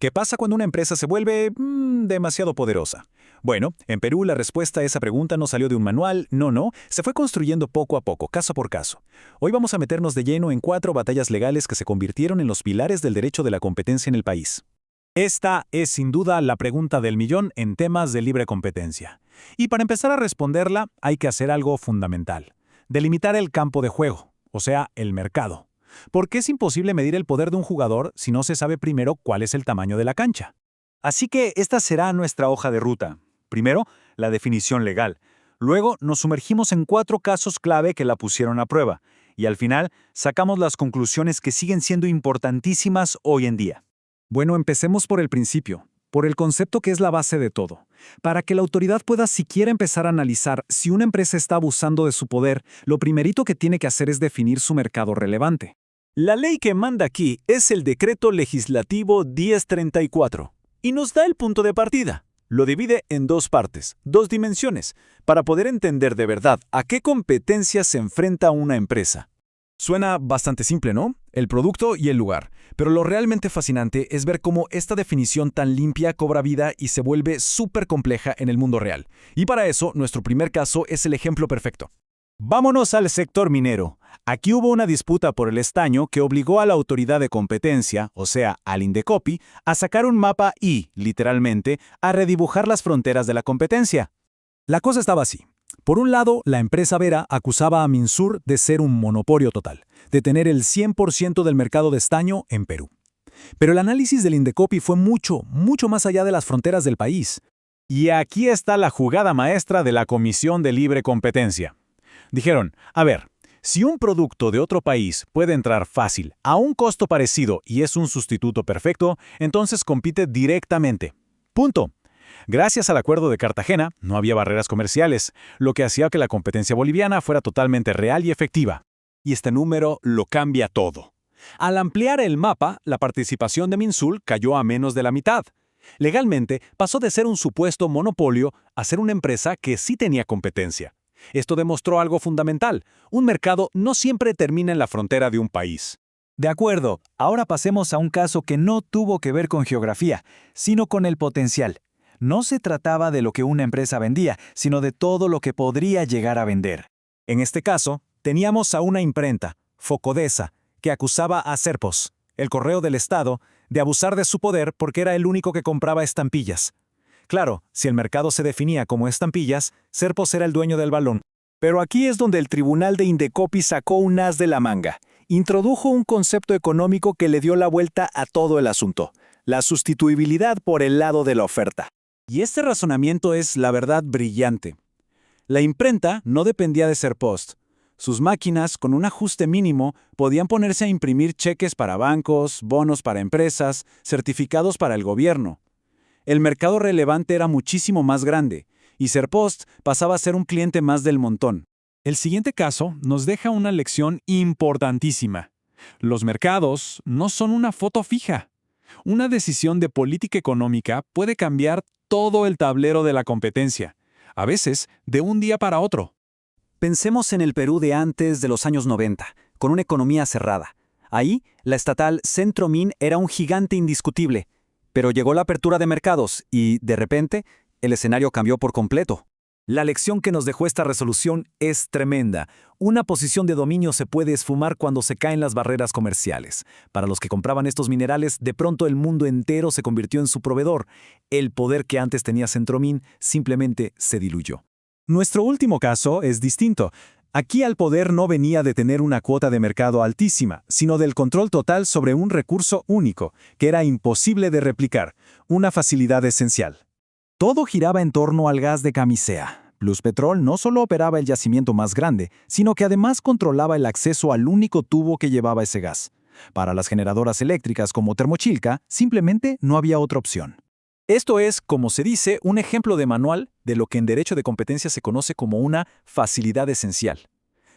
¿Qué pasa cuando una empresa se vuelve demasiado poderosa? Bueno, en Perú la respuesta a esa pregunta no salió de un manual, no, se fue construyendo poco a poco, caso por caso. Hoy vamos a meternos de lleno en 4 batallas legales que se convirtieron en los pilares del derecho de la competencia en el país. Esta es sin duda la pregunta del millón en temas de libre competencia. Y para empezar a responderla hay que hacer algo fundamental: delimitar el campo de juego, o sea, el mercado. Porque es imposible medir el poder de un jugador si no se sabe primero cuál es el tamaño de la cancha. Así que esta será nuestra hoja de ruta. Primero, la definición legal. Luego, nos sumergimos en 4 casos clave que la pusieron a prueba. Y al final, sacamos las conclusiones que siguen siendo importantísimas hoy en día. Bueno, empecemos por el principio, por el concepto que es la base de todo. Para que la autoridad pueda siquiera empezar a analizar si una empresa está abusando de su poder, lo primerito que tiene que hacer es definir su mercado relevante. La ley que manda aquí es el Decreto Legislativo 1034 y nos da el punto de partida. Lo divide en 2 partes, 2 dimensiones, para poder entender de verdad a qué competencias se enfrenta una empresa. Suena bastante simple, ¿no? El producto y el lugar. Pero lo realmente fascinante es ver cómo esta definición tan limpia cobra vida y se vuelve súper compleja en el mundo real. Y para eso, nuestro primer caso es el ejemplo perfecto. Vámonos al sector minero. Aquí hubo una disputa por el estaño que obligó a la autoridad de competencia, o sea, al Indecopi, a sacar un mapa y, literalmente, a redibujar las fronteras de la competencia. La cosa estaba así. Por un lado, la empresa Vera acusaba a Minsur de ser un monopolio total, de tener el 100% del mercado de estaño en Perú. Pero el análisis del Indecopi fue mucho más allá de las fronteras del país. Y aquí está la jugada maestra de la Comisión de Libre Competencia. Dijeron, a ver, si un producto de otro país puede entrar fácil a un costo parecido y es un sustituto perfecto, entonces compite directamente. Punto. Gracias al Acuerdo de Cartagena, no había barreras comerciales, lo que hacía que la competencia boliviana fuera totalmente real y efectiva. Y este número lo cambia todo. Al ampliar el mapa, la participación de Minsul cayó a menos de la mitad. Legalmente, pasó de ser un supuesto monopolio a ser una empresa que sí tenía competencia. Esto demostró algo fundamental: un mercado no siempre termina en la frontera de un país. De acuerdo, ahora pasemos a un caso que no tuvo que ver con geografía, sino con el potencial. No se trataba de lo que una empresa vendía, sino de todo lo que podría llegar a vender. En este caso, teníamos a una imprenta, Focodesa, que acusaba a Serpos, el Correo del Estado, de abusar de su poder porque era el único que compraba estampillas. Claro, si el mercado se definía como estampillas, Serpos era el dueño del balón. Pero aquí es donde el Tribunal de Indecopi sacó un as de la manga. Introdujo un concepto económico que le dio la vuelta a todo el asunto: la sustituibilidad por el lado de la oferta. Y este razonamiento es, la verdad, brillante. La imprenta no dependía de Serpost. Sus máquinas, con un ajuste mínimo, podían ponerse a imprimir cheques para bancos, bonos para empresas, certificados para el gobierno. El mercado relevante era muchísimo más grande, y Serpost pasaba a ser un cliente más del montón. El siguiente caso nos deja una lección importantísima. Los mercados no son una foto fija. Una decisión de política económica puede cambiar todo el tablero de la competencia, a veces de un día para otro. Pensemos en el Perú de antes de los años 90, con una economía cerrada. Ahí, la estatal Centromin era un gigante indiscutible. Pero llegó la apertura de mercados y, de repente, el escenario cambió por completo. La lección que nos dejó esta resolución es tremenda. Una posición de dominio se puede esfumar cuando se caen las barreras comerciales. Para los que compraban estos minerales, de pronto el mundo entero se convirtió en su proveedor. El poder que antes tenía Centromin simplemente se diluyó. Nuestro último caso es distinto. Aquí al poder no venía de tener una cuota de mercado altísima, sino del control total sobre un recurso único, que era imposible de replicar, una facilidad esencial. Todo giraba en torno al gas de Camisea. Pluspetrol no solo operaba el yacimiento más grande, sino que además controlaba el acceso al único tubo que llevaba ese gas. Para las generadoras eléctricas como Termochilca, simplemente no había otra opción. Esto es, como se dice, un ejemplo de manual de lo que en derecho de competencia se conoce como una facilidad esencial.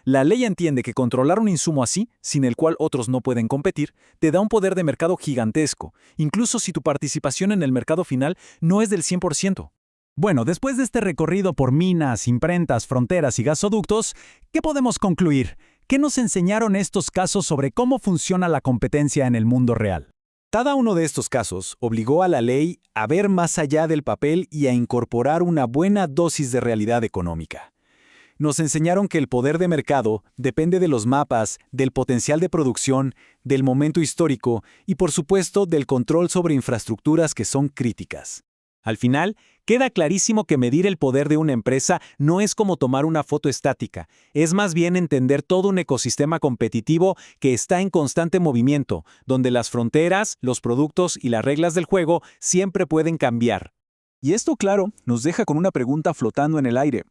La ley entiende que controlar un insumo así, sin el cual otros no pueden competir, te da un poder de mercado gigantesco, incluso si tu participación en el mercado final no es del 100%. Bueno, después de este recorrido por minas, imprentas, fronteras y gasoductos, ¿qué podemos concluir? ¿Qué nos enseñaron estos casos sobre cómo funciona la competencia en el mundo real? Cada uno de estos casos obligó a la ley a ver más allá del papel y a incorporar una buena dosis de realidad económica. Nos enseñaron que el poder de mercado depende de los mapas, del potencial de producción, del momento histórico y, por supuesto, del control sobre infraestructuras que son críticas. Al final, queda clarísimo que medir el poder de una empresa no es como tomar una foto estática, es más bien entender todo un ecosistema competitivo que está en constante movimiento, donde las fronteras, los productos y las reglas del juego siempre pueden cambiar. Y esto, claro, nos deja con una pregunta flotando en el aire.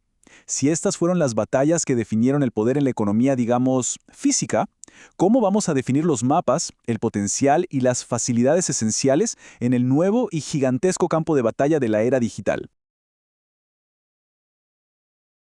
Si estas fueron las batallas que definieron el poder en la economía, digamos, física, ¿cómo vamos a definir los mapas, el potencial y las facilidades esenciales en el nuevo y gigantesco campo de batalla de la era digital?